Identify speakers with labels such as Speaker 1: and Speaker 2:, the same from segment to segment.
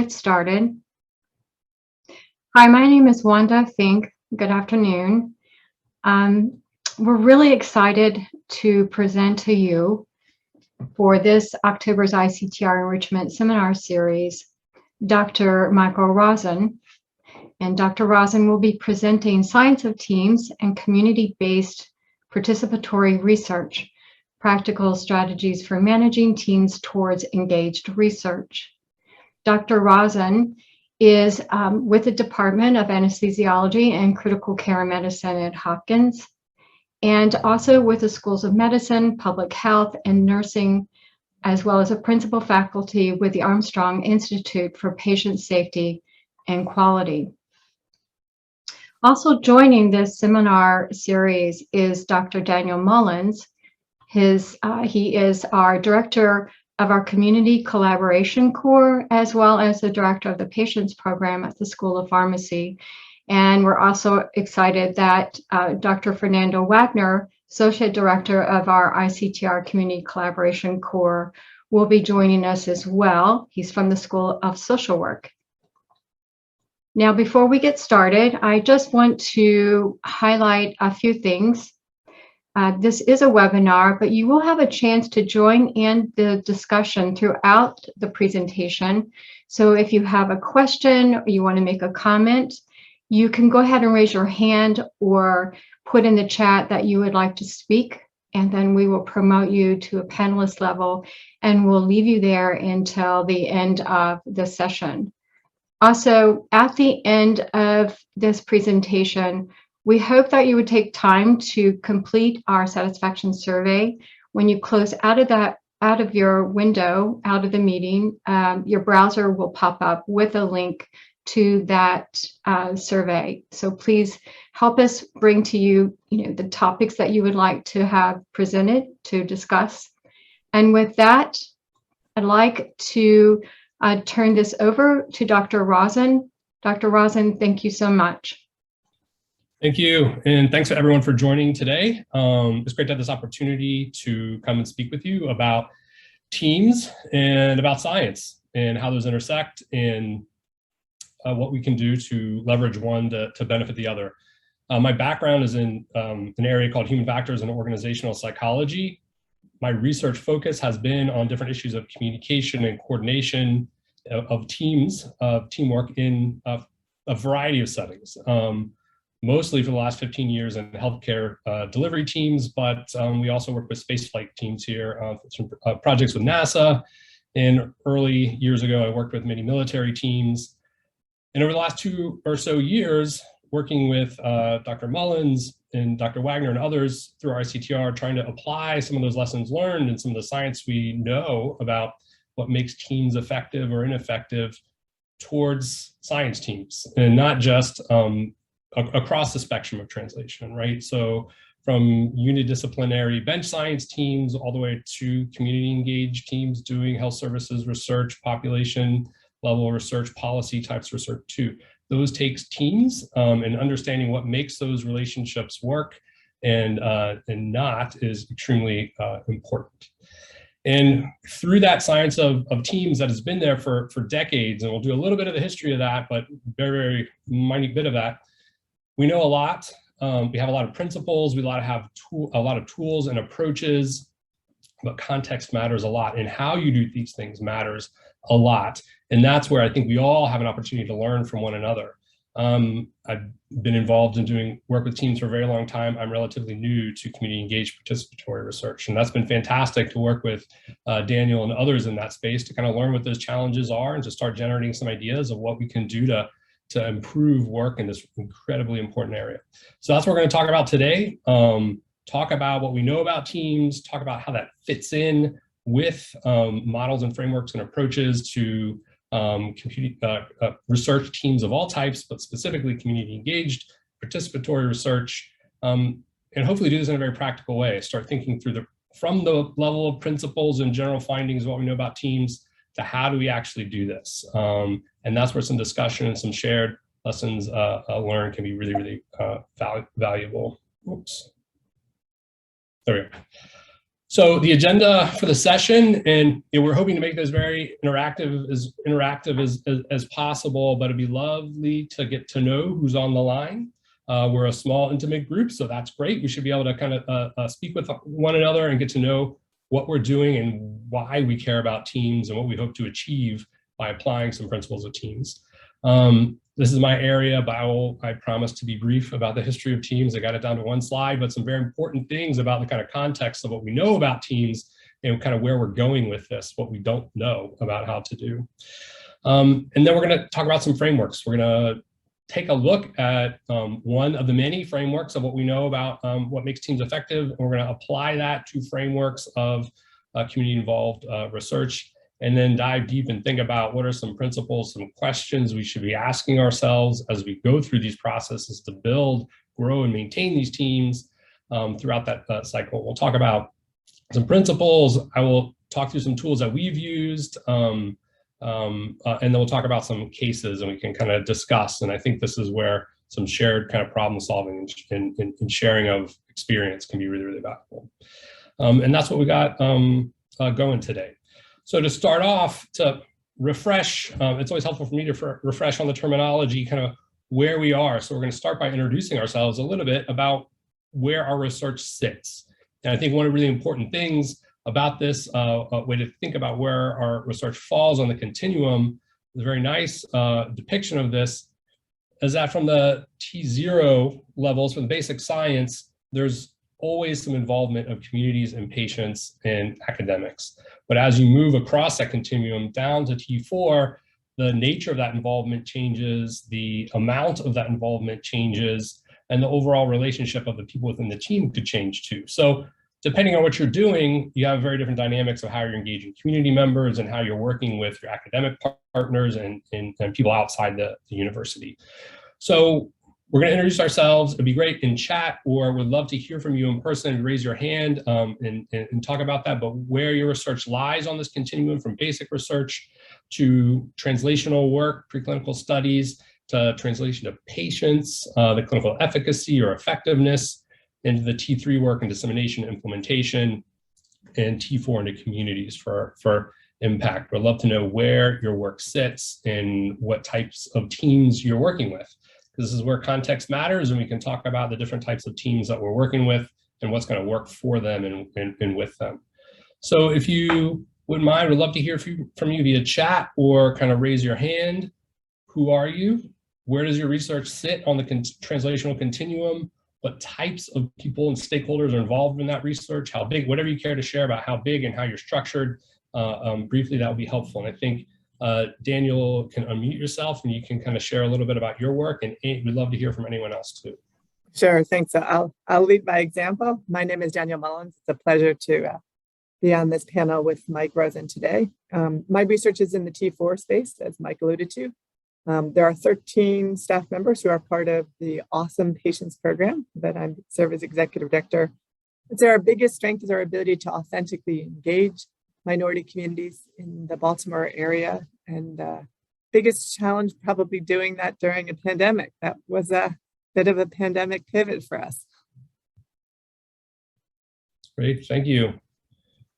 Speaker 1: get started. Hi, my name is Wanda Fink. Good afternoon. We're really excited to present to you for this October's ICTR Enrichment Seminar Series, Dr. Michael Rosen. And Dr. Rosen will be presenting Science of Teams and Community-Based Participatory Research, Practical Strategies for Managing Teams Towards Engaged Research. Dr. Rosen is with the Department of Anesthesiology and Critical Care Medicine at Hopkins, and also with the Schools of Medicine, Public Health, and Nursing, as well as a principal faculty with the Armstrong Institute for Patient Safety and Quality. Also joining this seminar series is Dr. Daniel Mullins. He is our director of our Community Collaboration Core, as well as the director of the Patients Program at the School of Pharmacy. And we're also excited that Dr. Fernando Wagner, Associate Director of our ICTR Community Collaboration Core, will be joining us as well. He's from the School of Social Work. Now, before we get started, I just want to highlight a few things. This is a webinar, but you will have a chance to join in the discussion throughout the presentation. So if you have a question or you want to make a comment, you can go ahead and raise your hand or put in the chat that you would like to speak, and then we will promote you to a panelist level, and we'll leave you there until the end of the session. Also, at the end of this presentation, we hope that you would take time to complete our satisfaction survey. When you close out of your window, out of the meeting, your browser will pop up with a link to that survey. So please help us bring to you, the topics that you would like to have presented to discuss. And with that, I'd like to turn this over to Dr. Rosen. Dr. Rosen, thank you so much.
Speaker 2: Thank you, and thanks to everyone for joining today. It's great to have this opportunity to come and speak with you about teams and about science and how those intersect and what we can do to leverage one to benefit the other. My background is in an area called human factors and organizational psychology. My research focus has been on different issues of communication and coordination of teams, of teamwork in a variety of settings. Mostly for the last 15 years in healthcare delivery teams, but we also work with spaceflight teams here, some projects with NASA. And early years ago, I worked with many military teams. And over the last 2 or so years, working with Dr. Mullins and Dr. Wagner and others through our ICTR, trying to apply some of those lessons learned and some of the science we know about what makes teams effective or ineffective towards science teams, and not just across the spectrum of translation, right? So from unidisciplinary bench science teams all the way to community engaged teams doing health services research, population level research, policy types research too. Those takes teams and understanding what makes those relationships work and not is extremely important. And through that science of teams that has been there for decades, and we'll do a little bit of the history of that, but very, very minute bit of that, we know a lot. We have a lot of principles. We have a lot of tools and approaches, but context matters a lot, and how you do these things matters a lot. And that's where I think we all have an opportunity to learn from one another. I've been involved in doing work with teams for a very long time. I'm relatively new to community engaged participatory research, and that's been fantastic to work with Daniel and others in that space to kind of learn what those challenges are and to start generating some ideas of what we can do to improve work in this incredibly important area. So that's what we're going to talk about today. Talk about what we know about teams, talk about how that fits in with models and frameworks and approaches to research teams of all types, but specifically community engaged, participatory research, and hopefully do this in a very practical way. Start thinking through from the level of principles and general findings of what we know about teams to how do we actually do this. And that's where some discussion and some shared lessons learned can be really, really valuable. Oops. There we go. So the agenda for the session, and we're hoping to make this very interactive as possible, but it'd be lovely to get to know who's on the line. We're a small, intimate group, so that's great. We should be able to kind of speak with one another and get to know what we're doing and why we care about teams and what we hope to achieve by applying some principles of teams. This is my area, but I promise to be brief about the history of teams. I got it down to one slide, but some very important things about the kind of context of what we know about teams and kind of where we're going with this, what we don't know about how to do. And then we're going to talk about some frameworks. We're going to take a look at one of the many frameworks of what we know about what makes teams effective. And we're going to apply that to frameworks of community-involved research, and then dive deep and think about what are some principles, some questions we should be asking ourselves as we go through these processes to build, grow, and maintain these teams throughout that cycle. We'll talk about some principles. I will talk through some tools that we've used, and then we'll talk about some cases and we can kind of discuss. And I think this is where some shared kind of problem solving and sharing of experience can be really, really valuable. And that's what we got going today. So to start off, to refresh, it's always helpful for me to refresh on the terminology, kind of where we are. So we're going to start by introducing ourselves a little bit about where our research sits. And I think one of the really important things about this way to think about where our research falls on the continuum, the very nice depiction of this is that from the T0 levels, from the basic science, there's always some involvement of communities and patients and academics. But as you move across that continuum down to T4, the nature of that involvement changes, the amount of that involvement changes, and the overall relationship of the people within the team could change too. So depending on what you're doing, you have very different dynamics of how you're engaging community members and how you're working with your academic partners and people outside the university. So we're going to introduce ourselves. It'd be great in chat, or we'd love to hear from you in person. Raise your hand and talk about that, but where your research lies on this continuum from basic research to translational work, preclinical studies, to translation of patients, the clinical efficacy or effectiveness, into the T3 work and dissemination, implementation, and T4 into communities for impact. We'd love to know where your work sits and what types of teams you're working with. This is where context matters, and we can talk about the different types of teams that we're working with and what's going to work for them and with them. So if you wouldn't mind, we'd love to hear from you via chat or kind of raise your hand. Who are you? Where does your research sit on the translational continuum? What types of people and stakeholders are involved in that research? How big, whatever you care to share about how big and how you're structured, briefly, that would be helpful. And I think Daniel can unmute yourself and you can kind of share a little bit about your work, and we'd love to hear from anyone else too.
Speaker 3: Sure, thanks. So I'll lead by example. My name is Daniel Mullins. It's a pleasure to be on this panel with Mike Rosen today. My research is in the T4 space, as Mike alluded to. There are 13 staff members who are part of the Awesome Patients program that I serve as executive director. I'd say our biggest strength is our ability to authentically engage minority communities in the Baltimore area, and biggest challenge probably doing that during a pandemic. That was a bit of a pandemic pivot for us.
Speaker 2: Great, thank you.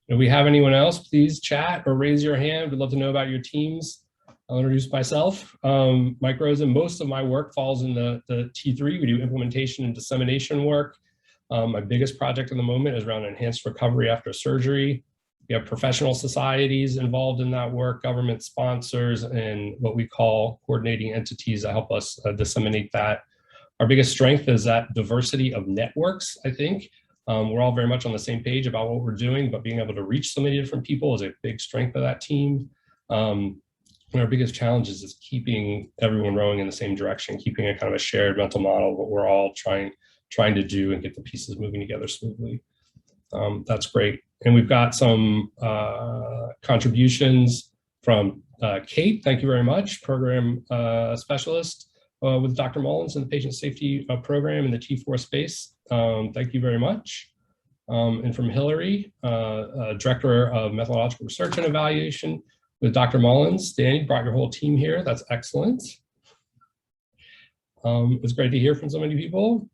Speaker 2: If we have anyone else, please chat or raise your hand. We'd love to know about your teams. I'll introduce myself. Mike Rosen. Most of my work falls in the T3. We do implementation and dissemination work. My biggest project at the moment is around enhanced recovery after surgery. We have professional societies involved in that work, government sponsors, and what we call coordinating entities that help us disseminate that. Our biggest strength is that diversity of networks, I think. We're all very much on the same page about what we're doing, but being able to reach so many different people is a big strength of that team. And our biggest challenge is keeping everyone rowing in the same direction, keeping a kind of a shared mental model, what we're all trying to do and get the pieces moving together smoothly. That's great. And we've got some contributions from Kate. Thank you very much, program specialist with Dr. Mullins in the patient safety program in the T4 space. Thank you very much. And from Hillary, director of methodological research and evaluation with Dr. Mullins. Danny, you brought your whole team here. That's excellent. It's great to hear from so many people.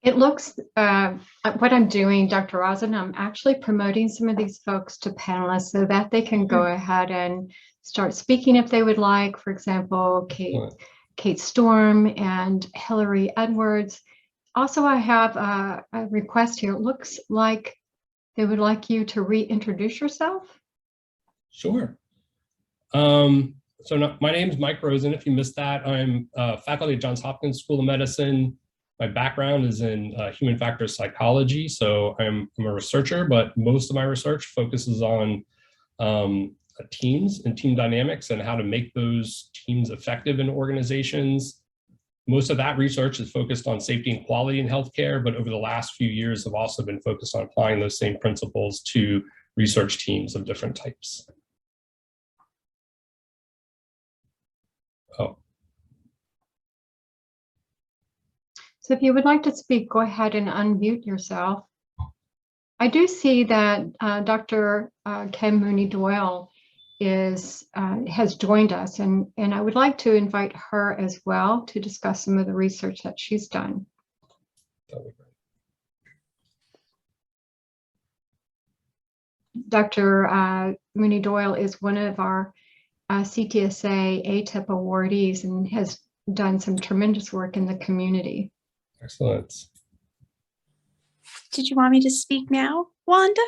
Speaker 1: It looks, what I'm doing, Dr. Rosen, I'm actually promoting some of these folks to panelists so that they can go ahead and start speaking if they would like. For example, Kate Storm and Hillary Edwards. Also, I have a request here. It looks like they would like you to reintroduce yourself.
Speaker 2: Sure. My name is Mike Rosen. If you missed that, I'm faculty at Johns Hopkins School of Medicine. My background is in human factors psychology, so I'm a researcher, but most of my research focuses on teams and team dynamics and how to make those teams effective in organizations. Most of that research is focused on safety and quality in healthcare, but over the last few years have also been focused on applying those same principles to research teams of different types. Oh.
Speaker 1: So if you would like to speak, go ahead and unmute yourself. I do see that Dr. Kim Mooney-Doyle has joined us, and I would like to invite her as well to discuss some of the research that she's done. Dr. Mooney-Doyle is one of our CTSA ATIP awardees and has done some tremendous work in the community.
Speaker 2: Excellent.
Speaker 4: Did you want me to speak now, Wanda?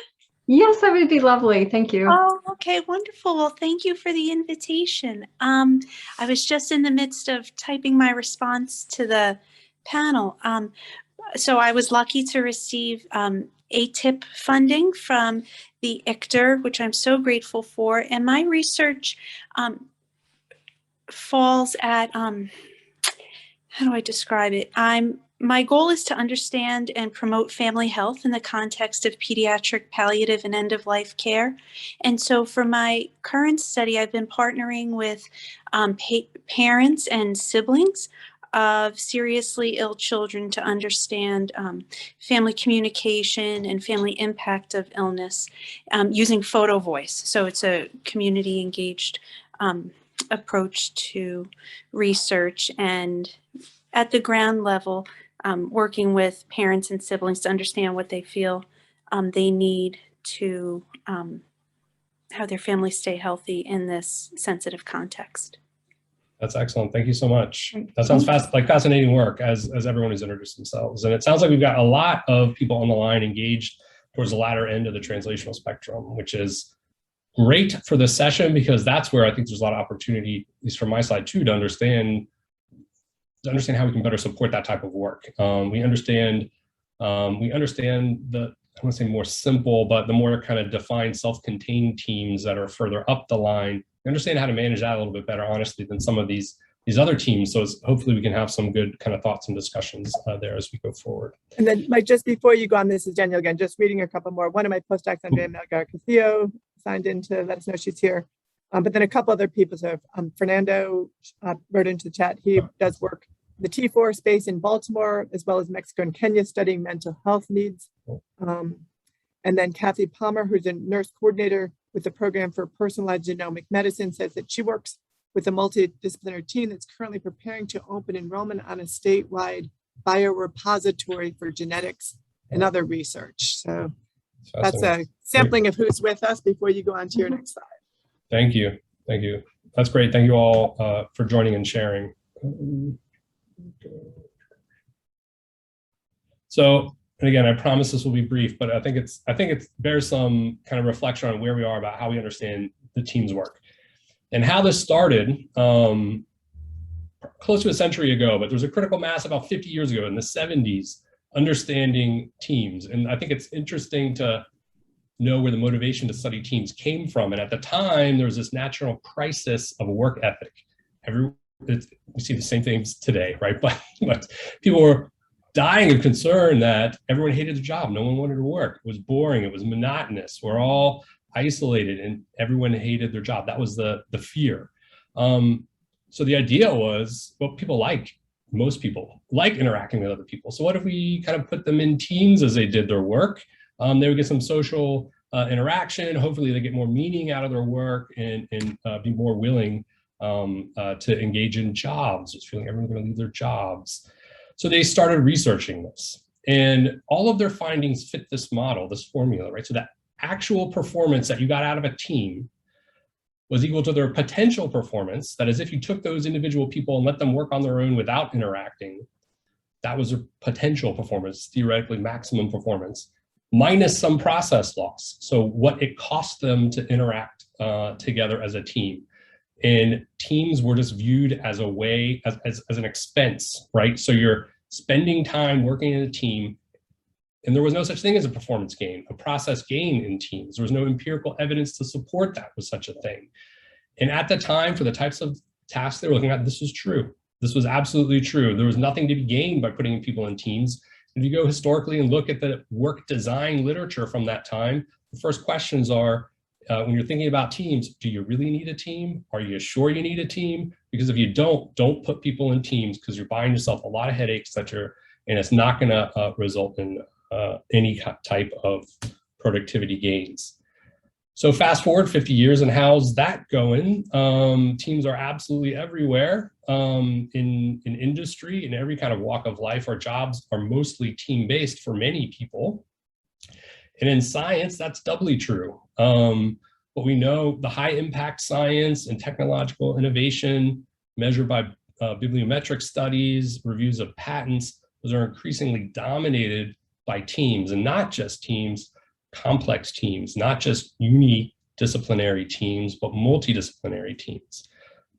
Speaker 1: Yes, that would be lovely. Thank you.
Speaker 4: Oh, okay, wonderful. Well, thank you for the invitation. I was just in the midst of typing my response to the panel. So I was lucky to receive ATIP funding from the ICTR, which I'm so grateful for. And my research falls at, how do I describe it? My goal is to understand and promote family health in the context of pediatric palliative and end-of-life care. And so for my current study, I've been partnering with parents and siblings of seriously ill children to understand family communication and family impact of illness using photo voice. So it's a community engaged approach to research, and at the ground level, working with parents and siblings to understand what they feel they need to have their families stay healthy in this sensitive context.
Speaker 2: That's excellent. Thank you so much. That sounds like fascinating work as everyone has introduced themselves. And it sounds like we've got a lot of people on the line engaged towards the latter end of the translational spectrum, which is great for this session because that's where I think there's a lot of opportunity, at least from my side too, to understand how we can better support that type of work. We understand the, I want to say more simple, but the more kind of defined self-contained teams that are further up the line. We understand how to manage that a little bit better, honestly, than some of these other teams. So hopefully we can have some good kind of thoughts and discussions there as we go forward.
Speaker 3: And then, Mike, just before you go on, this is Daniel again, just reading a couple more. One of my postdocs, Andrea Melgar-Castillo, signed in to let us know she's here. But then a couple other people. So Fernando wrote into the chat. He does work in the T4 space in Baltimore, as well as Mexico and Kenya, studying mental health needs. And then Kathy Palmer, who's a nurse coordinator with the program for personalized genomic medicine, says that she works with a multidisciplinary team that's currently preparing to open enrollment on a statewide biorepository for genetics and other research. So that's a sampling of who's with us before you go on to your next slide.
Speaker 2: Thank you. Thank you. That's great. Thank you all for joining and sharing. So, and again, I promise this will be brief, but I think it bears some kind of reflection on where we are about how we understand the team's work and how this started close to a century ago, but there was a critical mass about 50 years ago in the 70s, understanding teams. And I think it's interesting to know where the motivation to study teams came from. And at the time, there was this national crisis of work ethic. We see the same things today, right? But people were dying of concern that everyone hated their job. No one wanted to work. It was boring. It was monotonous. We're all isolated and everyone hated their job. That was the fear. So the idea was, well, most people like interacting with other people. So what if we kind of put them in teams as they did their work? They would get some social interaction. Hopefully they get more meaning out of their work and be more willing to engage in jobs, just feeling everyone's going to leave their jobs. So they started researching this. And all of their findings fit this model, this formula, right? So that actual performance that you got out of a team was equal to their potential performance. That is, if you took those individual people and let them work on their own without interacting, that was their potential performance, theoretically maximum performance, minus some process loss. So what it cost them to interact together as a team. And teams were just viewed as a way, as an expense, right? So you're spending time working in a team, and there was no such thing as a performance gain, a process gain in teams. There was no empirical evidence to support that was such a thing. And at the time, for the types of tasks they were looking at, this was true. This was absolutely true. There was nothing to be gained by putting people in teams. If you go historically and look at the work design literature from that time, the first questions are, when you're thinking about teams, do you really need a team? Are you sure you need a team? Because if you don't put people in teams, because you're buying yourself a lot of headaches and it's not going to result in any type of productivity gains. So fast forward 50 years, and how's that going? Teams are absolutely everywhere in industry, in every kind of walk of life. Our jobs are mostly team-based for many people. And in science, that's doubly true. But we know the high impact science and technological innovation measured by bibliometric studies, reviews of patents, those are increasingly dominated by teams, and not just teams, complex teams, not just unidisciplinary teams, but multidisciplinary teams.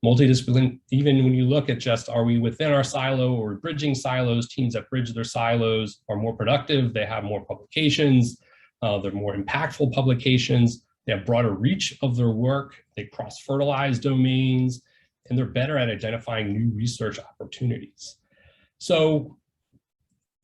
Speaker 2: Multidisciplinary, even when you look at just, are we within our silo or bridging silos? Teams that bridge their silos are more productive, they have more publications, they're more impactful publications, they have broader reach of their work, they cross-fertilize domains, and they're better at identifying new research opportunities. So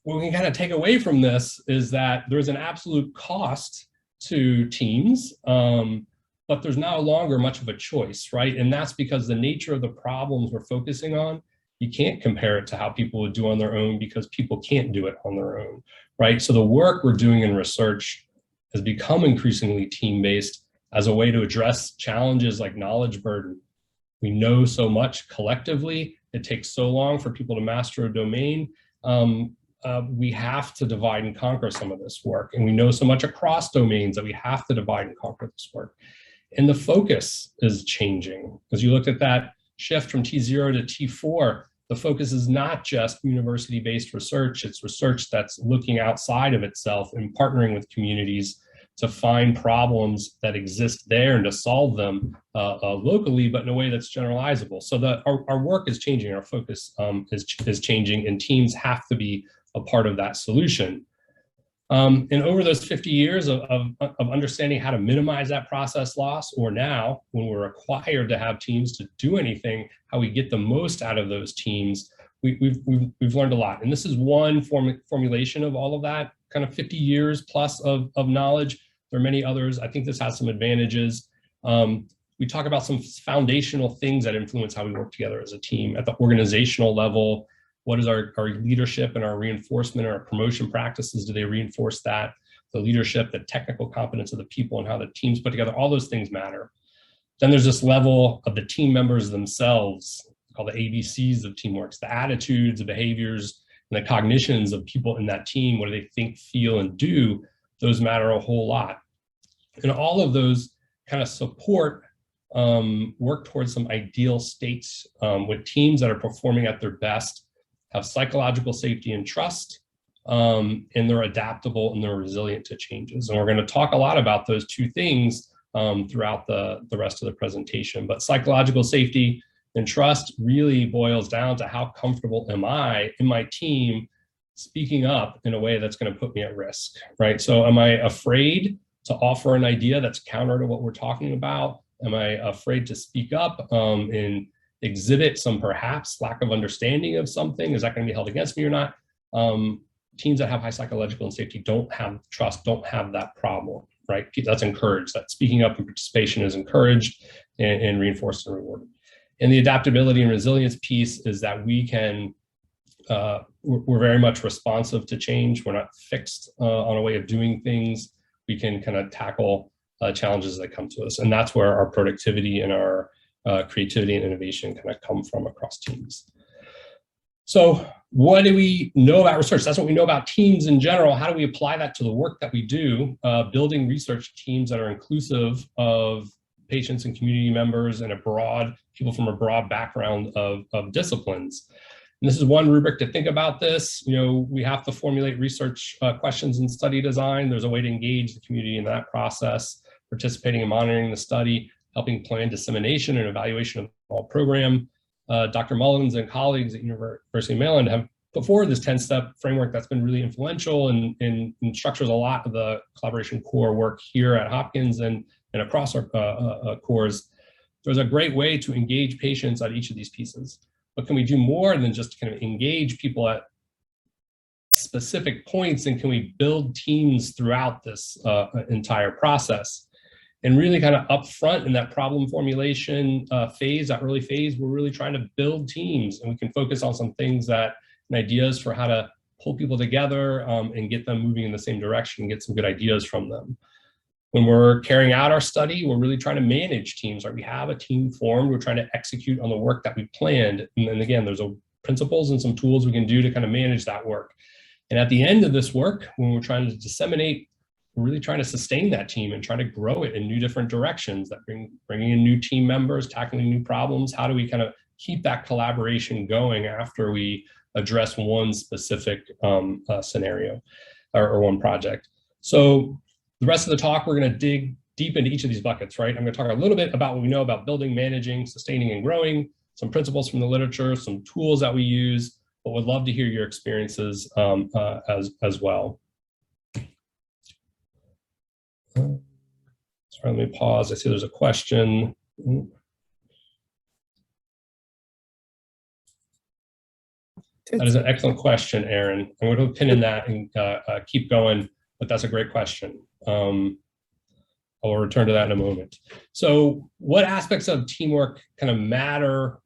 Speaker 2: what we can kind of take away from this is that there's an absolute cost to teams, but there's no longer much of a choice, right? And that's because the nature of the problems we're focusing on, you can't compare it to how people would do on their own, because people can't do it on their own, right? So the work we're doing in research has become increasingly team-based as a way to address challenges like knowledge burden. We know so much collectively, it takes so long for people to master a domain. We have to divide and conquer some of this work. And we know so much across domains that we have to divide and conquer this work. And the focus is changing. As you looked at that shift from T0 to T4, the focus is not just university-based research, it's research that's looking outside of itself and partnering with communities to find problems that exist there and to solve them locally, but in a way that's generalizable. So our work is changing, our focus is changing, and teams have to be a part of that solution. And over those 50 years of understanding how to minimize that process loss, or now when we're required to have teams to do anything, how we get the most out of those teams, we've learned a lot. And this is one formulation of all of that, kind of 50 years plus of knowledge. There are many others. I think this has some advantages. We talk about some foundational things that influence how we work together as a team at the organizational level. What is our leadership and our reinforcement and our promotion practices? Do they reinforce that? The leadership, the technical competence of the people and how the teams put together, all those things matter. Then there's this level of the team members themselves, called the ABCs of teamwork, the attitudes, the behaviors, and the cognitions of people in that team. What do they think, feel, and do? Those matter a whole lot. And all of those kind of support work towards some ideal states with teams that are performing at their best, have psychological safety and trust, and they're adaptable and they're resilient to changes. And we're going to talk a lot about those two things throughout the rest of the presentation. But psychological safety and trust really boils down to how comfortable am I in my team speaking up in a way that's going to put me at risk, right? So am I afraid to offer an idea that's counter to what we're talking about? Am I afraid to speak up and exhibit some perhaps lack of understanding of something? Is that going to be held against me or not? Teams that have high psychological and safety don't have trust, don't have that problem, right? That's encouraged. That speaking up and participation is encouraged and reinforced and rewarded. And the adaptability and resilience piece is that we can, we're very much responsive to change. We're not fixed on a way of doing things. We can kind of tackle challenges that come to us. And that's where our productivity and our creativity and innovation kind of come from across teams. So what do we know about research? That's what we know about teams in general. How do we apply that to the work that we do, building research teams that are inclusive of patients and community members and people from a broad background of disciplines? And this is one rubric to think about this. You know, we have to formulate research questions in study design. There's a way to engage the community in that process, participating and monitoring the study, helping plan dissemination and evaluation of the all program. Dr. Mullins and colleagues at University of Maryland have put forward this 10-step framework that's been really influential and structures a lot of the collaboration core work here at Hopkins and across our cores. There's a great way to engage patients at each of these pieces. But can we do more than just kind of engage people at specific points, and can we build teams throughout this entire process? And really kind of upfront in that problem formulation phase, that early phase, we're really trying to build teams, and we can focus on some things and ideas for how to pull people together and get them moving in the same direction and get some good ideas from them. When we're carrying out our study, we're really trying to manage teams, right? We have a team formed, we're trying to execute on the work that we planned. And then again, there's principles and some tools we can do to kind of manage that work. And at the end of this work, when we're trying to disseminate, we're really trying to sustain that team and try to grow it in new different directions, that bringing in new team members, tackling new problems. How do we kind of keep that collaboration going after we address one specific scenario or one project? So the rest of the talk, we're going to dig deep into each of these buckets, right? I'm going to talk a little bit about what we know about building, managing, sustaining, and growing, some principles from the literature, some tools that we use, but would love to hear your experiences as well. Sorry, let me pause. I see there's a question. That is an excellent question, Aaron. I'm going to pin in that and keep going, but that's a great question. I'll return to that in a moment. So what aspects of teamwork kind of matter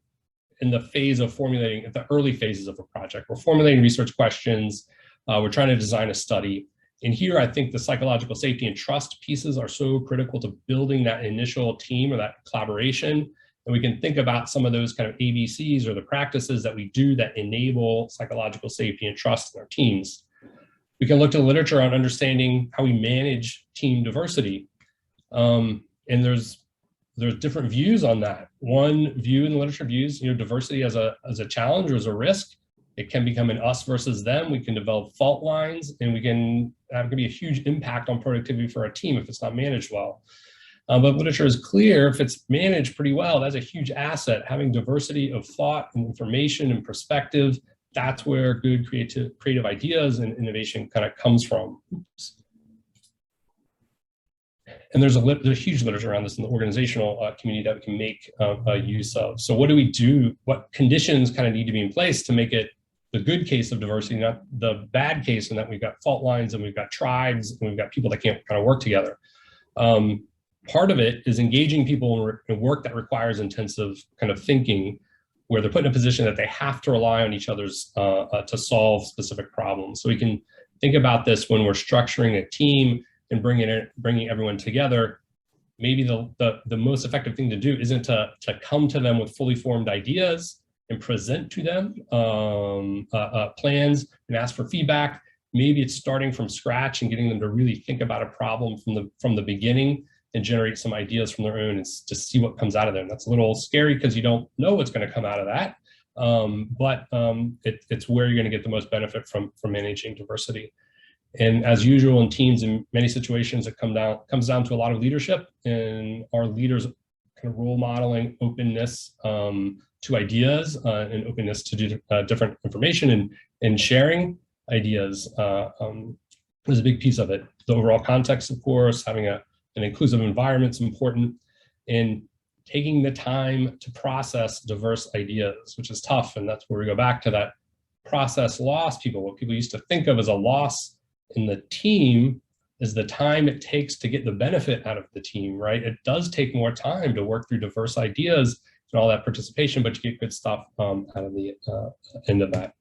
Speaker 2: in the phase of formulating, at the early phases of a project? We're formulating research questions. We're trying to design a study. And here, I think the psychological safety and trust pieces are so critical to building that initial team or that collaboration. And we can think about some of those kind of ABCs or the practices that we do that enable psychological safety and trust in our teams. We can look to the literature on understanding how we manage team diversity. And there's different views on that. One view in the literature views, diversity as a challenge or as a risk. It can become an us versus them. We can develop fault lines, and that can be a huge impact on productivity for our team if it's not managed well. But literature is clear, if it's managed pretty well, that's a huge asset. Having diversity of thought and information and perspective, that's where good creative ideas and innovation kind of comes from. Oops. And there's a huge literature around this in the organizational community that we can make use of. So what do we do? What conditions kind of need to be in place to make it the good case of diversity, not the bad case, in that we've got fault lines and we've got tribes and we've got people that can't kind of work together. Part of it is engaging people in work that requires intensive kind of thinking, where they're put in a position that they have to rely on each other's to solve specific problems. So we can think about this when we're structuring a team and bringing everyone together. Maybe the most effective thing to do isn't to come to them with fully formed ideas and present to them plans and ask for feedback. Maybe it's starting from scratch and getting them to really think about a problem from the beginning and generate some ideas from their own and just see what comes out of them. That's a little scary because you don't know what's going to come out of that, but it's where you're going to get the most benefit from managing diversity. And as usual in teams, in many situations, it comes down to a lot of leadership, and our leaders kind of role modeling openness to ideas and openness to different information and sharing ideas is a big piece of it. The overall context, of course, having an inclusive environment is important, and taking the time to process diverse ideas, which is tough. And that's where we go back to that process loss. What people used to think of as a loss in the team is the time it takes to get the benefit out of the team, right? It does take more time to work through diverse ideas and all that participation, but you get good stuff out of the end of that.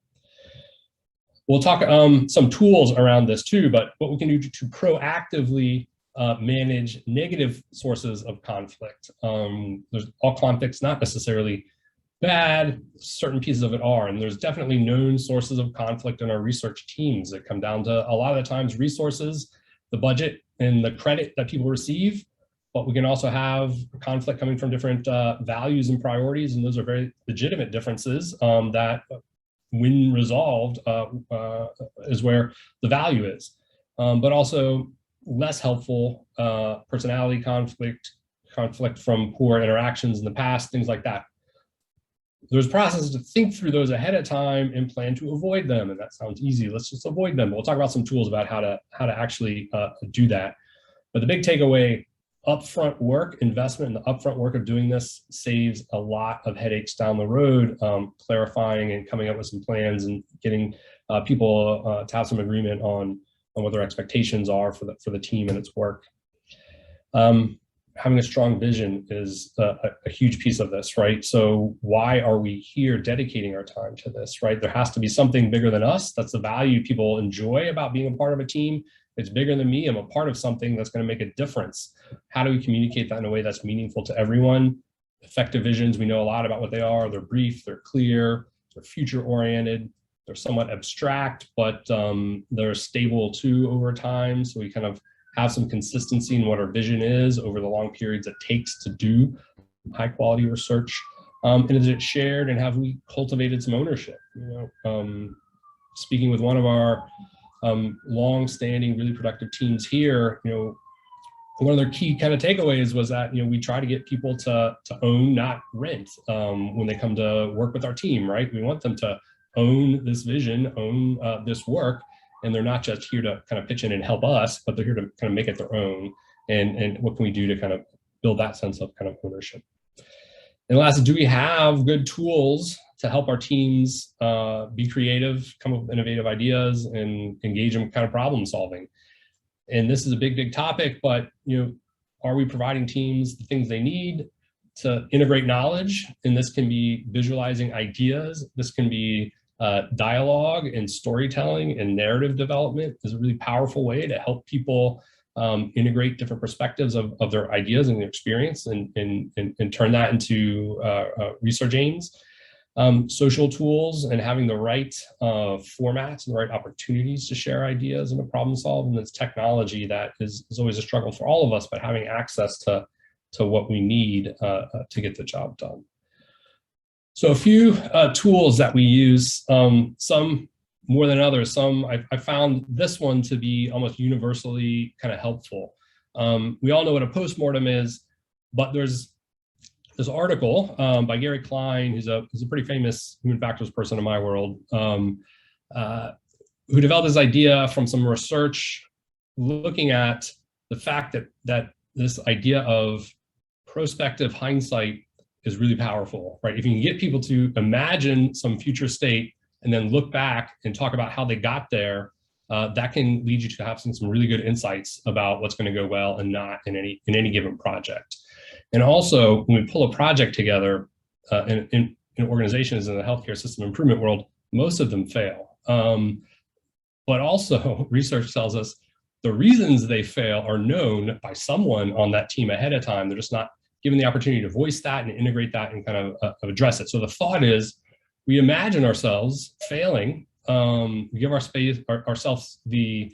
Speaker 2: We'll talk some tools around this too, but what we can do to proactively manage negative sources of conflict. There's all conflict's not necessarily bad certain pieces of it are. And there's definitely known sources of conflict in our research teams that come down to, a lot of the times, resources, the budget, and the credit that people receive. But we can also have conflict coming from different values and priorities, and those are very legitimate differences that, when resolved, is where the value is. But also less helpful personality conflict from poor interactions in the past, things like that. There's processes to think through those ahead of time and plan to avoid them. And that sounds easy. Let's just avoid them. We'll talk about some tools about how to actually do that. But the big takeaway, upfront work, investment in the upfront work of doing this saves a lot of headaches down the road, clarifying and coming up with some plans and getting people to have some agreement on what their expectations are for the team and its work. Having a strong vision is a huge piece of this, right? So why are we here dedicating our time to this, right? There has to be something bigger than us. That's the value people enjoy about being a part of a team. It's bigger than me. I'm a part of something that's going to make a difference. How do we communicate that in a way that's meaningful to everyone? Effective visions, we know a lot about what they are. They're brief, they're clear, they're future-oriented, they're somewhat abstract, but they're stable too over time. So we kind of have some consistency in what our vision is over the long periods it takes to do high quality research. And is it shared, and have we cultivated some ownership? Speaking with one of our long-standing, really productive teams here, one of their key kind of takeaways was that, we try to get people to own, not rent, when they come to work with our team, right? We want them to own this vision, own this work, and they're not just here to kind of pitch in and help us, but they're here to kind of make it their own. And what can we do to kind of build that sense of kind of ownership? And last, do we have good tools to help our teams be creative, come up with innovative ideas, and engage in kind of problem solving? And this is a big, big topic, but are we providing teams the things they need to integrate knowledge? And this can be visualizing ideas. This can be dialogue and storytelling and narrative development is a really powerful way to help people integrate different perspectives of their ideas and their experience and turn that into research aims. Social tools and having the right formats and the right opportunities to share ideas and to problem solve. And it's technology that is always a struggle for all of us, but having access to what we need to get the job done. So a few tools that we use, some more than others. Some I found this one to be almost universally kind of helpful. We all know what a postmortem is, but there's this article by Gary Klein, who's a pretty famous human factors person in my world, who developed this idea from some research looking at the fact that this idea of prospective hindsight is really powerful, right? If you can get people to imagine some future state and then look back and talk about how they got there, that can lead you to have some really good insights about what's going to go well and not in any given project. And also, when we pull a project together in organizations in the healthcare system improvement world, most of them fail. But also, research tells us the reasons they fail are known by someone on that team ahead of time. They're just not given the opportunity to voice that and integrate that and kind of address it. So the thought is, we imagine ourselves failing, we give ourselves the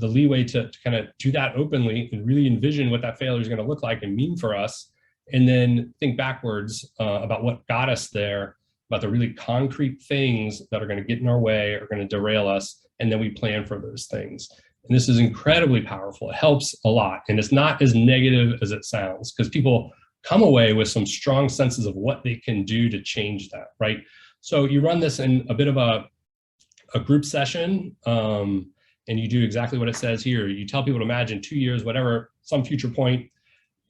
Speaker 2: leeway to kind of do that openly and really envision what that failure is going to look like and mean for us, and then think backwards about what got us there, about the really concrete things that are going to get in our way, are going to derail us, and then we plan for those things. And this is incredibly powerful. It helps a lot, and it's not as negative as it sounds, because people come away with some strong senses of what they can do to change that, right? So you run this in a bit of a group session, and you do exactly what it says here. You tell people to imagine 2 years, whatever, some future point.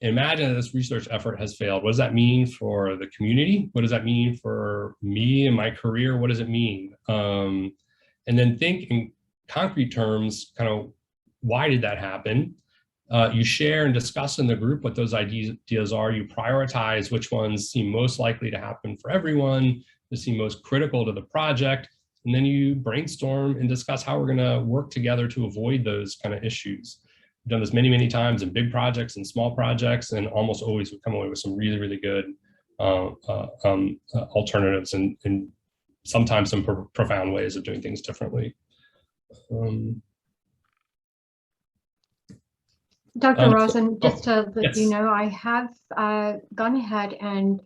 Speaker 2: Imagine that this research effort has failed. What does that mean for the community? What does that mean for me and my career? What does it mean? And then think in concrete terms, kind of, why did that happen? You share and discuss in the group what those ideas are. You prioritize which ones seem most likely to happen for everyone, that seem most critical to the project. And then you brainstorm and discuss how we're going to work together to avoid those kind of issues. We've done this many, many times in big projects and small projects, and almost always we come away with some really, really good alternatives and sometimes some profound ways of doing things differently.
Speaker 1: Dr. Rosen, just to let
Speaker 2: yes.
Speaker 1: you know, I have gone ahead and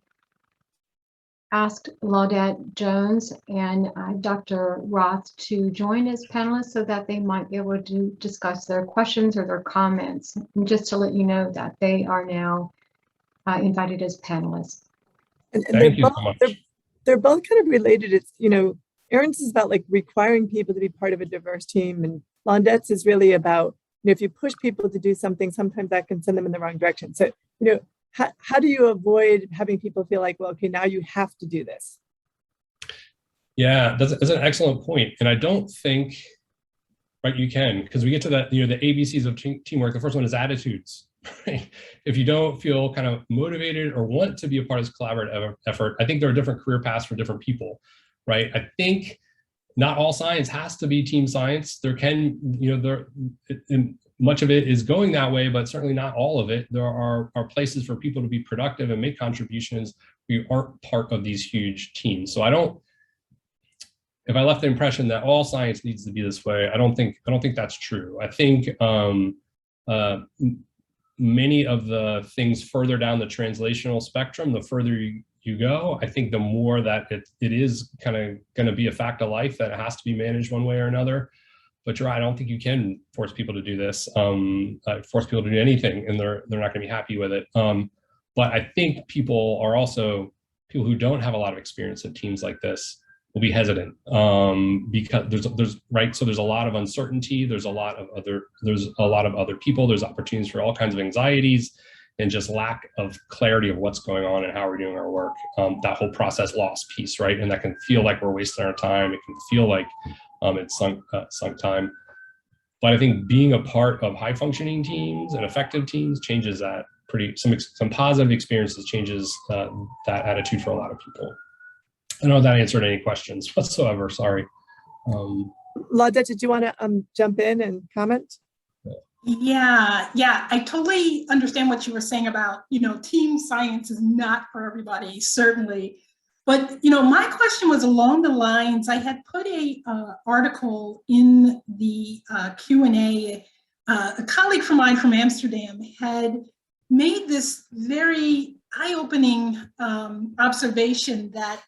Speaker 1: asked Laudette Jones and Dr. Roth to join as panelists so that they might be able to discuss their questions or their comments. And just to let you know that they are now invited as panelists.
Speaker 3: And
Speaker 2: Thank you so much.
Speaker 3: They're both kind of related. It's, you know, Erin's is about like requiring people to be part of a diverse team, and Laudette's is really about, you know, if you push people to do something, sometimes that can send them in the wrong direction. So, you know, how do you avoid having people feel like, well, okay, now you have to do this?
Speaker 2: Yeah, that's an excellent point. And I don't think, right, you can, because we get to that, you know, the ABCs of teamwork. The first one is attitudes. Right? If you don't feel kind of motivated or want to be a part of this collaborative effort, I think there are different career paths for different people, right? I think not all science has to be team science. There can, you know, much of it is going that way, but certainly not all of it. There are places for people to be productive and make contributions who aren't part of these huge teams. So if I left the impression that all science needs to be this way, I don't think that's true. I think many of the things further down the translational spectrum, the further you go, I think the more that it is kind of going to be a fact of life that it has to be managed one way or another. But you're right, I don't think you can force people to do this, force people to do anything, and they're not going to be happy with it. But I think people who don't have a lot of experience in teams like this will be hesitant because there's a lot of uncertainty. There's a lot of other people. There's opportunities for all kinds of anxieties and just lack of clarity of what's going on and how we're doing our work. That whole process loss piece, right? And that can feel like we're wasting our time. It can feel like it's sunk time. But I think being a part of high functioning teams and effective teams changes that some positive experiences changes that attitude for a lot of people. I don't know if that answered any questions whatsoever, sorry.
Speaker 3: Laudette, did you want to jump in and comment?
Speaker 5: Yeah, I totally understand what you were saying about, you know, team science is not for everybody, certainly. But, you know, my question was along the lines, I had put a article in the Q&A. A colleague of mine from Amsterdam had made this very eye-opening observation that,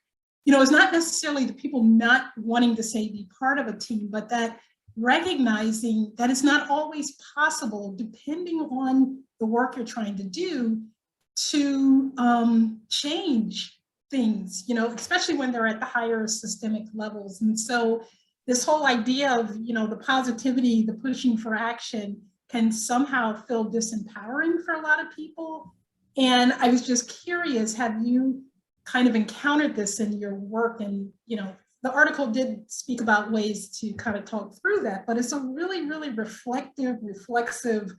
Speaker 5: you know, it's not necessarily the people not wanting to, say, be part of a team, but that recognizing that it's not always possible, depending on the work you're trying to do, to change things, you know, especially when they're at the higher systemic levels. And so this whole idea of, you know, the positivity, the pushing for action can somehow feel disempowering for a lot of people. And I was just curious, have you kind of encountered this in your work? And, you know, the article did speak about ways to kind of talk through that, but it's a really, really reflexive,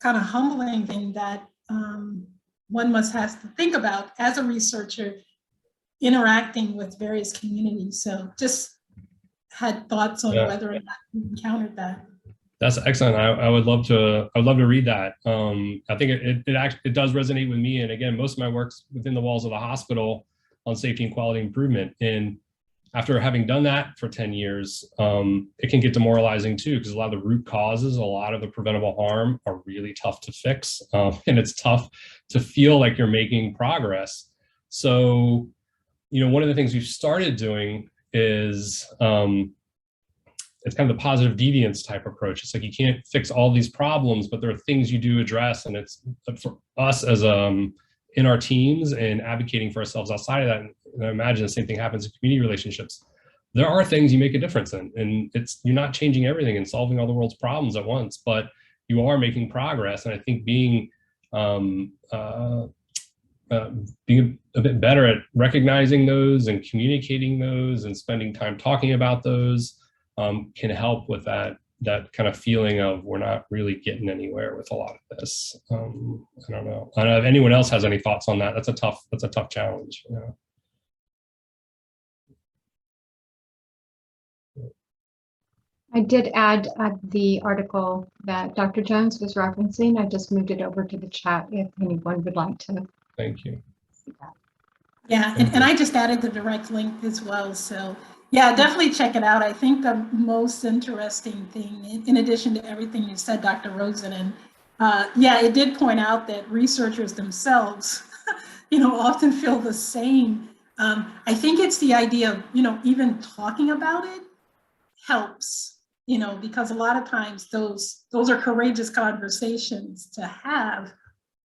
Speaker 5: kind of humbling thing that one must have to think about as a researcher interacting with various communities. So just had thoughts on whether or not you encountered that.
Speaker 2: That's excellent. I would love to read that. I think it does resonate with me. And again, most of my work's within the walls of the hospital on safety and quality improvement. And after having done that for 10 years, it can get demoralizing too, because a lot of the root causes, a lot of the preventable harm are really tough to fix. And it's tough to feel like you're making progress. So, you know, one of the things we've started doing is, it's kind of the positive deviance type approach. It's like you can't fix all these problems, but there are things you do address, and it's for us as in our teams and advocating for ourselves outside of that. And I imagine the same thing happens in community relationships. There are things you make a difference in, and you're not changing everything and solving all the world's problems at once, but you are making progress. And I think being a bit better at recognizing those and communicating those and spending time talking about those can help with that kind of feeling of we're not really getting anywhere with a lot of this. I don't know if anyone else has any thoughts on that. That's a tough challenge. You know?
Speaker 1: I did add the article that Dr. Jones was referencing. I just moved it over to the chat if anyone would like to.
Speaker 2: Thank you.
Speaker 1: See that.
Speaker 5: Yeah, and I just added the direct link as well. So yeah, definitely check it out. I think the most interesting thing, in addition to everything you said, Dr. Rosen, and yeah, it did point out that researchers themselves, often feel the same. I think it's the idea of, even talking about it helps, because a lot of times those are courageous conversations to have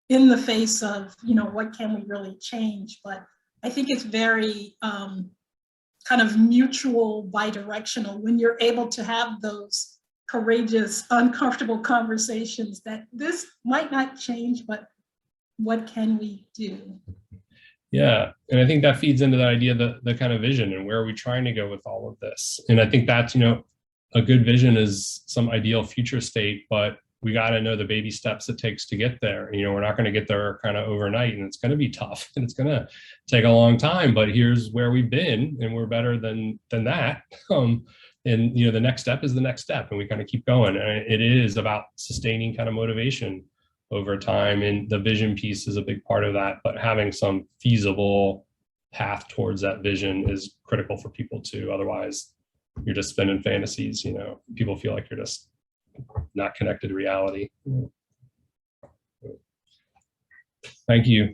Speaker 5: in the face of, what can we really change? But I think it's very kind of mutual, bidirectional when you're able to have those courageous, uncomfortable conversations that this might not change, but what can we do?
Speaker 2: Yeah, and I think that feeds into the idea of the kind of vision and where are we trying to go with all of this. And I think that's, a good vision is some ideal future state, but we got to know the baby steps it takes to get there. We're not going to get there kind of overnight, and it's going to be tough and it's going to take a long time, but here's where we've been and we're better than that. And the next step is the next step, and we kind of keep going. And it is about sustaining kind of motivation over time, and the vision piece is a big part of that, but having some feasible path towards that vision is critical for people too. Otherwise you're just spinning fantasies. People feel like you're just not connected to reality. Thank you.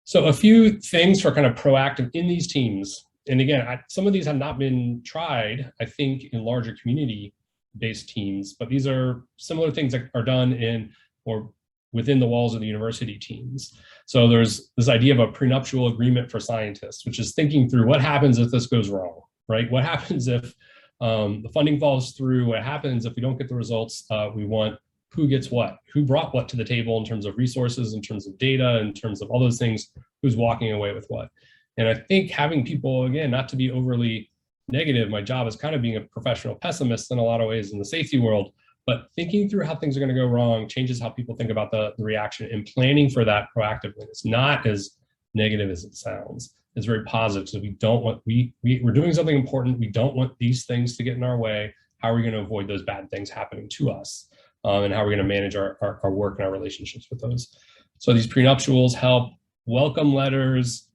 Speaker 2: So a few things for kind of proactive in these teams. And again, some of these have not been tried, I think, in larger community-based teams, but these are similar things that are done in or within the walls of the university teams. So there's this idea of a prenuptial agreement for scientists, which is thinking through what happens if this goes wrong, right? What happens if the funding falls through? What happens if we don't get the results we want? Who gets what? Who brought what to the table in terms of resources, in terms of data, in terms of all those things? Who's walking away with what? And I think having people, again, not to be overly negative, my job is kind of being a professional pessimist in a lot of ways in the safety world, but thinking through how things are going to go wrong changes how people think about the reaction, and planning for that proactively. It's not as negative as it sounds. It's very positive. So we don't want, we're doing something important. We don't want these things to get in our way. How are we going to avoid those bad things happening to us? And how are we going to manage our work and our relationships with those? So these prenuptials help. Welcome letters,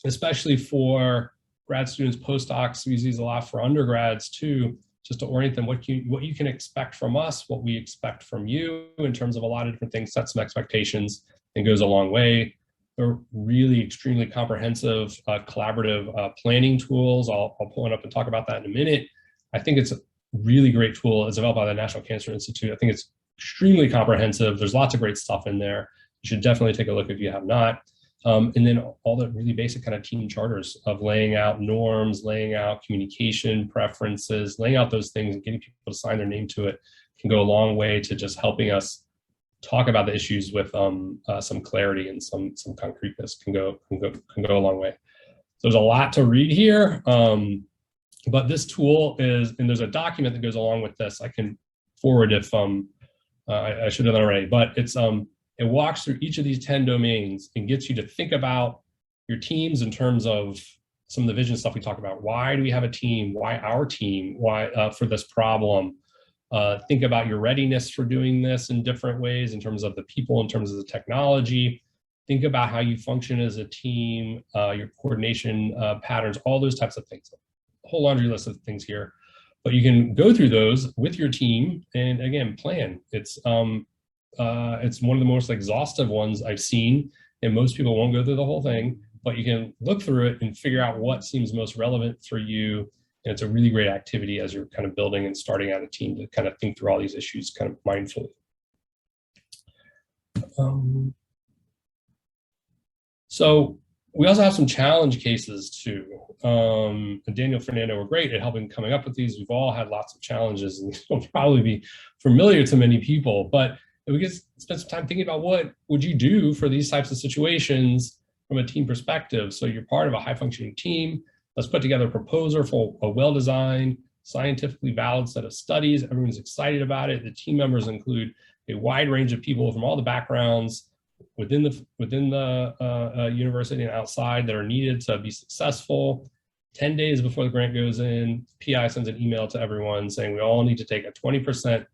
Speaker 2: especially for grad students, postdocs. We use these a lot for undergrads too, just to orient them what you can expect from us, what we expect from you in terms of a lot of different things, set some expectations, and goes a long way. They're really extremely comprehensive, collaborative planning tools. I'll pull it up and talk about that in a minute. I think it's a really great tool. It's developed by the National Cancer Institute. I think it's extremely comprehensive. There's lots of great stuff in there. You should definitely take a look if you have not. And then all the really basic kind of team charters of laying out norms, laying out communication preferences, laying out those things and getting people to sign their name to it can go a long way to just helping us talk about the issues with some clarity and some concreteness. Can go a long way. So there's a lot to read here, but this tool is, and there's a document that goes along with this. I can forward if I should have done already, but it's it walks through each of these 10 domains and gets you to think about your teams in terms of some of the vision stuff we talk about. Why do we have a team? Why our team? Why for this problem? Think about your readiness for doing this in different ways in terms of the people, in terms of the technology. Think about how you function as a team, your coordination patterns, all those types of things. A whole laundry list of things here. But you can go through those with your team and again, plan. It's one of the most exhaustive ones I've seen, and most people won't go through the whole thing, but you can look through it and figure out what seems most relevant for you. And it's a really great activity as you're kind of building and starting out a team to kind of think through all these issues kind of mindfully. So we also have some challenge cases too. And Daniel, Fernando were great at helping coming up with these. We've all had lots of challenges, and they'll probably be familiar to many people, but we could spend some time thinking about what would you do for these types of situations from a team perspective. So you're part of a high functioning team. Let's put together a proposal for a well-designed, scientifically valid set of studies. Everyone's excited about it. The team members include a wide range of people from all the backgrounds within the university and outside that are needed to be successful. 10 days before the grant goes in, PI sends an email to everyone saying we all need to take a 20%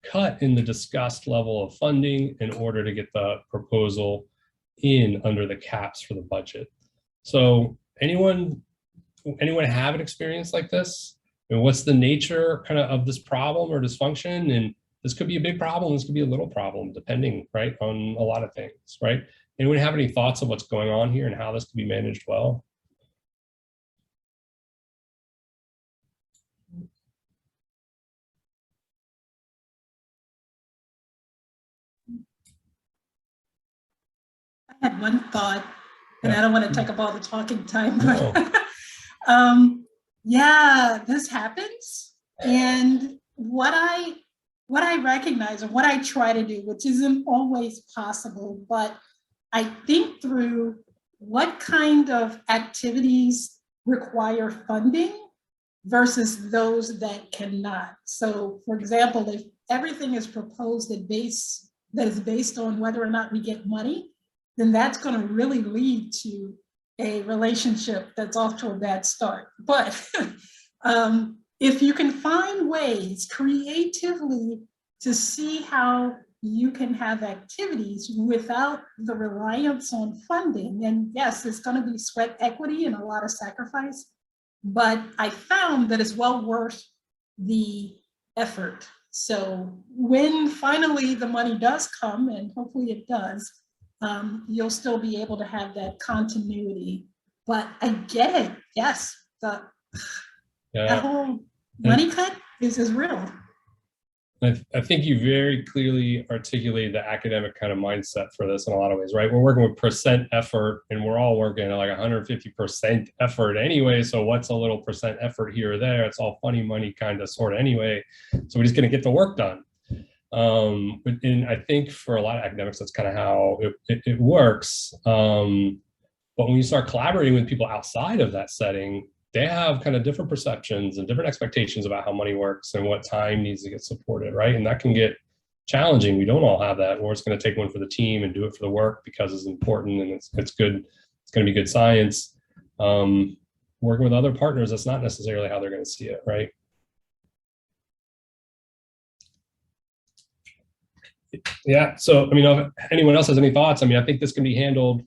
Speaker 2: cut in the discussed level of funding in order to get the proposal in under the caps for the budget. So anyone have an experience like this? And what's the nature kind of this problem or dysfunction? And this could be a big problem, this could be a little problem, depending, right, on a lot of things, right? Anyone have any thoughts on what's going on here and how this can be managed well?
Speaker 5: I had one thought, and I don't want to take up all the talking time,
Speaker 2: No.
Speaker 5: but yeah, this happens. And what I recognize and what I try to do, which isn't always possible, but I think through what kind of activities require funding versus those that cannot. So for example, if everything is proposed that is based on whether or not we get money, then that's going to really lead to a relationship that's off to a bad start. But if you can find ways creatively to see how you can have activities without the reliance on funding, and yes, it's going to be sweat equity and a lot of sacrifice, but I found that it's well worth the effort. So when finally the money does come, and hopefully it does, you'll still be able to have that continuity. But I get it, yes, that whole money cut is real.
Speaker 2: I think you very clearly articulated the academic kind of mindset for this in a lot of ways, right? We're working with percent effort, and we're all working at like 150% effort anyway. So what's a little percent effort here or there? It's all funny money kind of sort of anyway. So we're just going to get the work done. And I think for a lot of academics, that's kind of how it works. But when you start collaborating with people outside of that setting, they have kind of different perceptions and different expectations about how money works and what time needs to get supported, right? And that can get challenging. We don't all have that, or it's going to take one for the team and do it for the work because it's important and it's good. It's going to be good science. Working with other partners, that's not necessarily how they're going to see it, right? Yeah. So, I mean, if anyone else has any thoughts, I mean, I think this can be handled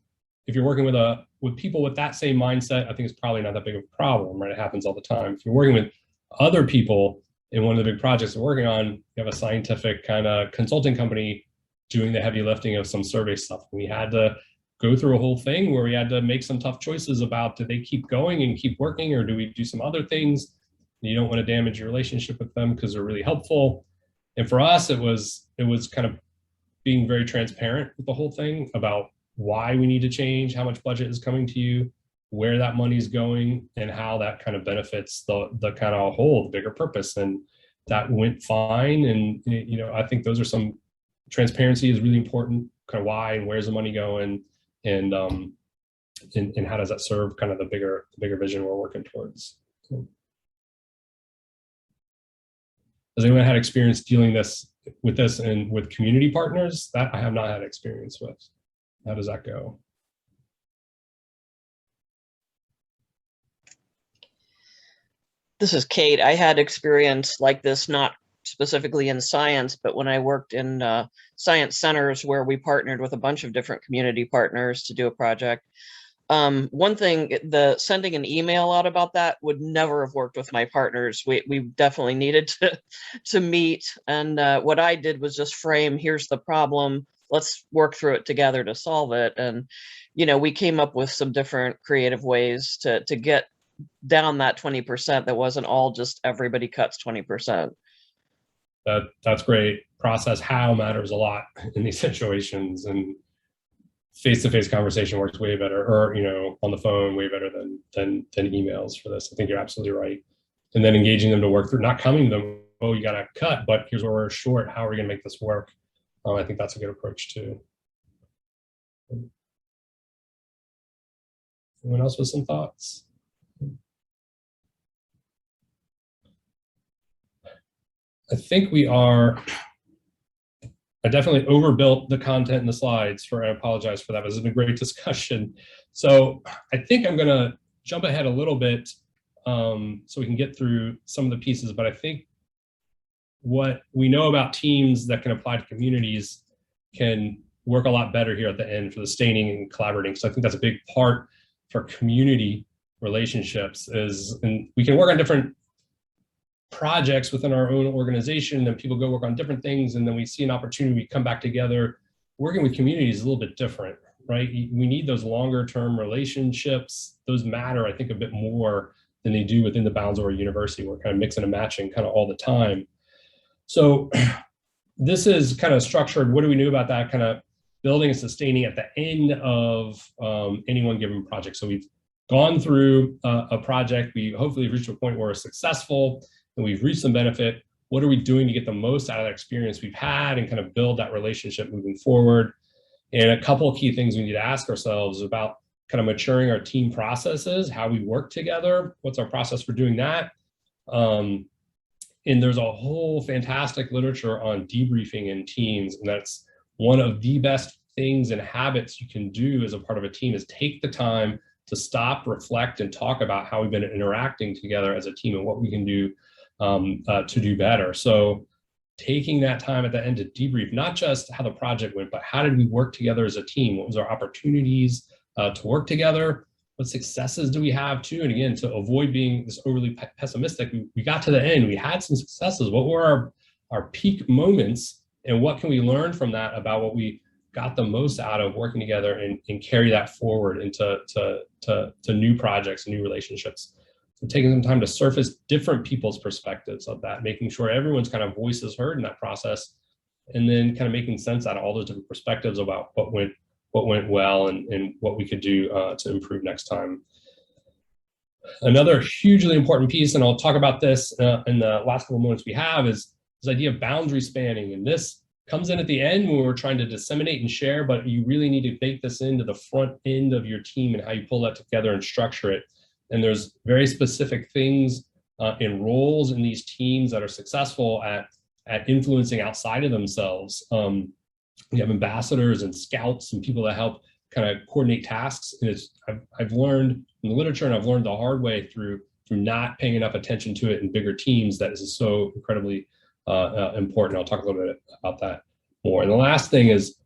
Speaker 2: if you're working with people with that same mindset. I think it's probably not that big of a problem, right? It happens all the time. If you're working with other people in one of the big projects we're working on, you have a scientific kind of consulting company doing the heavy lifting of some survey stuff. We had to go through a whole thing where we had to make some tough choices about, do they keep going and keep working, or do we do some other things? You don't want to damage your relationship with them because they're really helpful. And for us, it was kind of being very transparent with the whole thing about why we need to change, how much budget is coming to you, where that money is going, and how that kind of benefits the kind of whole, the bigger purpose. And that went fine. And, you know, I think those are some, transparency is really important, kind of why and where's the money going, and how does that serve kind of the bigger vision we're working towards. So, has anyone had experience dealing with this and with community partners? That I have not had experience with. How does that go?
Speaker 6: This is Kate. I had experience like this, not specifically in science, but when I worked in science centers where we partnered with a bunch of different community partners to do a project. One thing, the sending an email out about that would never have worked with my partners. We definitely needed to meet. And what I did was just frame, here's the problem. Let's work through it together to solve it. And, you know, we came up with some different creative ways to get down that 20% that wasn't all just everybody cuts 20%.
Speaker 2: That's great. Process how matters a lot in these situations, and face-to-face conversation works way better, or, you know, on the phone way better than emails for this. I think you're absolutely right. And then engaging them to work through, not coming to them, oh, you got to cut, but here's where we're short. How are we going to make this work? I think that's a good approach too. Anyone else with some thoughts? I think I definitely overbuilt the content in the slides, I apologize for that. This has been a great discussion. So I think I'm gonna jump ahead a little bit so we can get through some of the pieces, but I think what we know about teams that can apply to communities can work a lot better here at the end for the sustaining and collaborating. So I think that's a big part for community relationships and we can work on different projects within our own organization, and people go work on different things, and then we see an opportunity, we come back together. Working with communities is a little bit different, right? We need those longer term relationships. Those matter, I think, a bit more than they do within the bounds of our university. We're kind of mixing and matching kind of all the time. So this is kind of structured. What do we know about that kind of building and sustaining at the end of any one given project? So we've gone through a project. We hopefully reached a point where we're successful and we've reached some benefit. What are we doing to get the most out of that experience we've had and kind of build that relationship moving forward? And a couple of key things we need to ask ourselves about kind of maturing our team processes, how we work together, what's our process for doing that? And there's a whole fantastic literature on debriefing in teams, and that's one of the best things and habits you can do as a part of a team is take the time to stop, reflect, and talk about how we've been interacting together as a team and what we can do to do better. So taking that time at the end to debrief, not just how the project went, but how did we work together as a team? What was our opportunities to work together? What successes do we have too? And again, to avoid being this overly pessimistic, we got to the end, we had some successes. What were our peak moments, and what can we learn from that about what we got the most out of working together and carry that forward into to new projects, new relationships? So taking some time to surface different people's perspectives of that, making sure everyone's kind of voice is heard in that process, and then kind of making sense out of all those different perspectives about what went well and what we could do to improve next time. Another hugely important piece, and I'll talk about this in the last couple of moments we have, is this idea of boundary spanning. And this comes in at the end when we're trying to disseminate and share, but you really need to bake this into the front end of your team and how you pull that together and structure it. And there's very specific things and roles in these teams that are successful at influencing outside of themselves. We have ambassadors and scouts and people that help kind of coordinate tasks. And I've learned in the literature, and I've learned the hard way through not paying enough attention to it in bigger teams, that is so incredibly important. I'll talk a little bit about that more. And the last thing is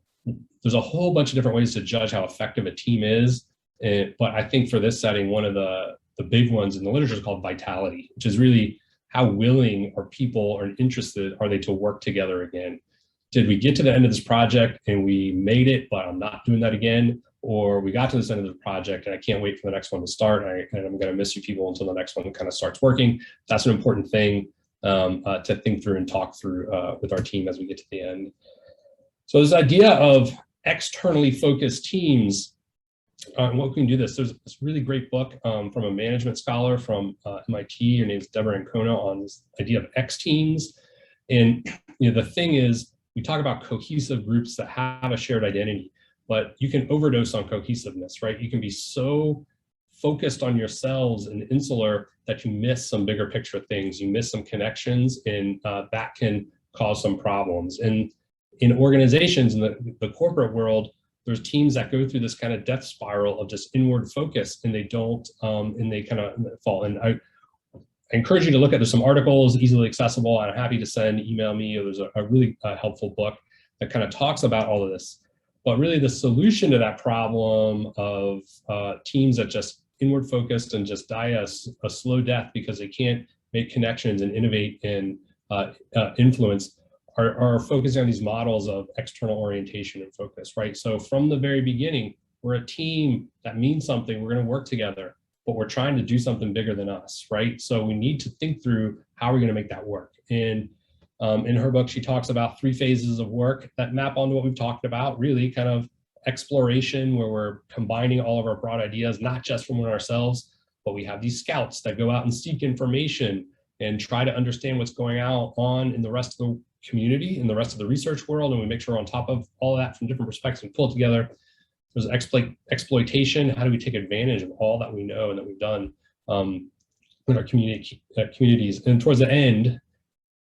Speaker 2: there's a whole bunch of different ways to judge how effective a team is. But I think for this setting, one of the big ones in the literature is called vitality, which is really how willing are people or interested are they to work together again? Did we get to the end of this project and we made it, but I'm not doing that again? Or we got to this end of the project and I can't wait for the next one to start, and I'm going to miss you people until the next one kind of starts working. That's an important thing to think through and talk through with our team as we get to the end. So this idea of externally focused teams, what we can do this. There's this really great book from a management scholar from MIT. Her name's Deborah Ancona, on this idea of X teams. And the thing is, we talk about cohesive groups that have a shared identity, but you can overdose on cohesiveness, right? You can be so focused on yourselves and insular that you miss some bigger picture things. You miss some connections, and that can cause some problems. And in organizations, in the corporate world, there's teams that go through this kind of death spiral of just inward focus, and they don't, and they kind of fall. And I encourage you to look at, there's some articles easily accessible. I'm happy to email me. There's a really helpful book that kind of talks about all of this. But really the solution to that problem of teams that just inward focused and just die a slow death because they can't make connections and innovate and influence are focusing on these models of external orientation and focus, right? So from the very beginning, we're a team that means something. We're going to work together, but we're trying to do something bigger than us, right? So we need to think through how we're going to make that work. And in her book, she talks about 3 phases of work that map onto what we've talked about, really kind of exploration, where we're combining all of our broad ideas, not just from ourselves, but we have these scouts that go out and seek information and try to understand what's going on in the rest of the community, in the rest of the research world, and we make sure we're on top of all of that from different perspectives and pull it together. There's exploitation. How do we take advantage of all that we know and that we've done in our communities? And towards the end,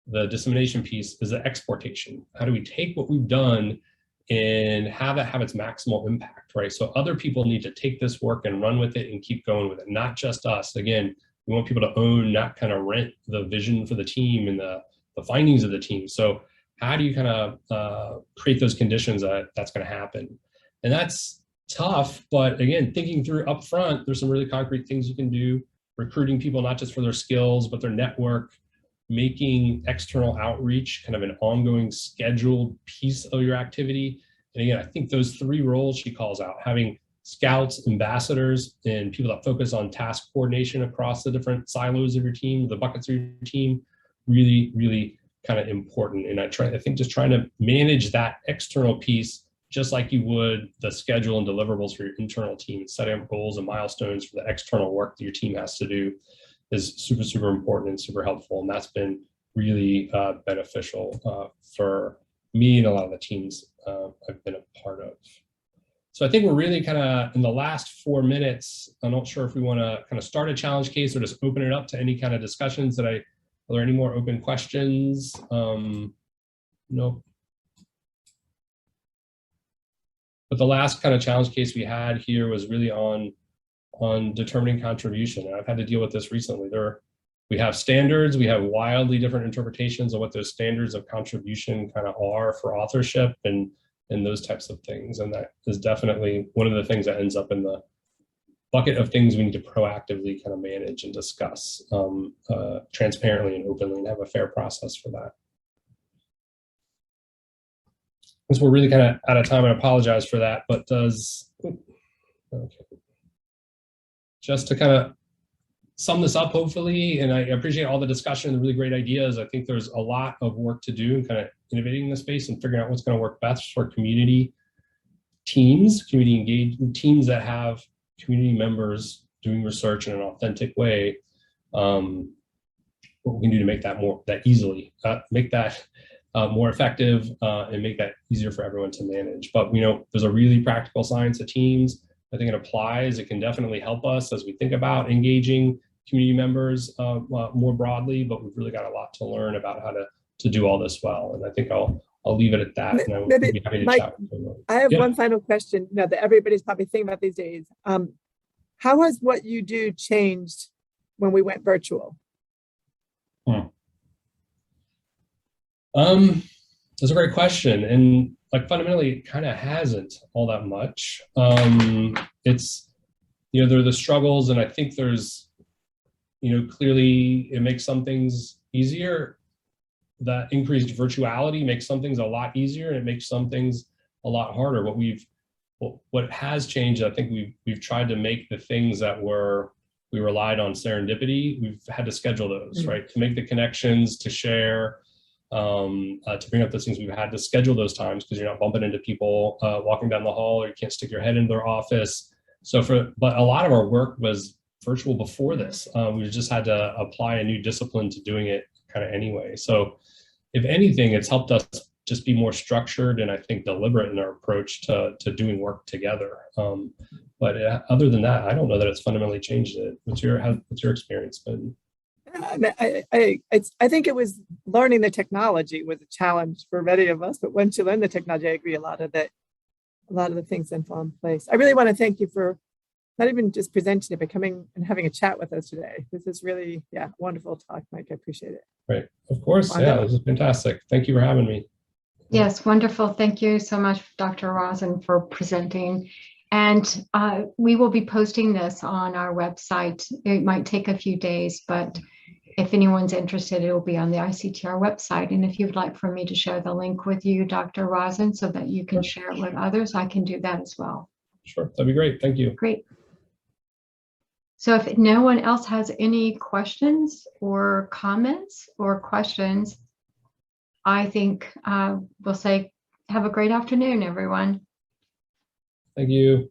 Speaker 2: the dissemination piece is the exportation. How do we take what we've done and have it have its maximal impact, right? So other people need to take this work and run with it and keep going with it, not just us. Again, we want people to own, not kind of rent the vision for the team and the findings of the team. So how do you kind of create those conditions that that's going to happen? And that's tough, but again, thinking through upfront, there's some really concrete things you can do, recruiting people, not just for their skills, but their network, making external outreach kind of an ongoing scheduled piece of your activity. And again, I think those 3 roles she calls out, having scouts, ambassadors, and people that focus on task coordination across the different silos of your team, the buckets of your team, really, really kind of important. And I think just trying to manage that external piece, just like you would the schedule and deliverables for your internal team, setting up goals and milestones for the external work that your team has to do, is super, super important and super helpful. And that's been really beneficial for me and a lot of the teams I've been a part of. So I think we're really kind of in the last 4 minutes. I'm not sure if we want to kind of start a challenge case or just open it up to any kind of discussions. Are there any more open questions? Nope. But the last kind of challenge case we had here was really on determining contribution. And I've had to deal with this recently. We have standards, we have wildly different interpretations of what those standards of contribution kind of are for authorship and those types of things. And that is definitely one of the things that ends up in the bucket of things we need to proactively kind of manage and discuss transparently and openly, and have a fair process for that. Since we're really kind of out of time, I apologize for that, but just to kind of sum this up, hopefully, and I appreciate all the discussion and the really great ideas. I think there's a lot of work to do in kind of innovating in this space and figuring out what's going to work best for community teams, community engaged teams that have community members doing research in an authentic way. What we can do to make that more effective and make that easier for everyone to manage. But there's a really practical science of teams. I think it applies. It can definitely help us as we think about engaging community members more broadly, but we've really got a lot to learn about how to do all this well. And I think I'll leave it at that. And I would be happy to chat with you.
Speaker 3: I have one final question that everybody's probably thinking about these days. How has what you do changed when we went virtual?
Speaker 2: That's a great question. And fundamentally, it kind of hasn't all that much. It's, there are the struggles, and I think there's, clearly it makes some things easier. That increased virtuality makes some things a lot easier, and it makes some things a lot harder. What has changed, I think we've tried to make the things that we relied on serendipity. We've had to schedule those, right? To make the connections, to share, to bring up those things, we've had to schedule those times because you're not bumping into people walking down the hall, or you can't stick your head into their office. But a lot of our work was virtual before this. We just had to apply a new discipline to doing it kind of anyway. So if anything, it's helped us just be more structured and I think deliberate in our approach to doing work together. But other than that, I don't know that it's fundamentally changed it. What's your experience been?
Speaker 3: I think it was learning the technology was a challenge for many of us, but once you learn the technology, I agree a lot of the things then fall in place. I really want to thank you for not even just presenting it, but coming and having a chat with us today. This is really, wonderful talk, Mike. I appreciate it.
Speaker 2: Right, of course. Yeah, this is fantastic. Thank you for having me.
Speaker 1: Yes, wonderful. Thank you so much, Dr. Rosen, for presenting. And we will be posting this on our website. It might take a few days, but if anyone's interested, it will be on the ICTR website. And if you'd like for me to share the link with you, Dr. Rosen, so that you can share it with others, I can do that as well.
Speaker 2: Sure, that'd be great. Thank you.
Speaker 1: Great. So if no one else has any questions or comments or questions, I think we'll say have a great afternoon, everyone.
Speaker 2: Thank you.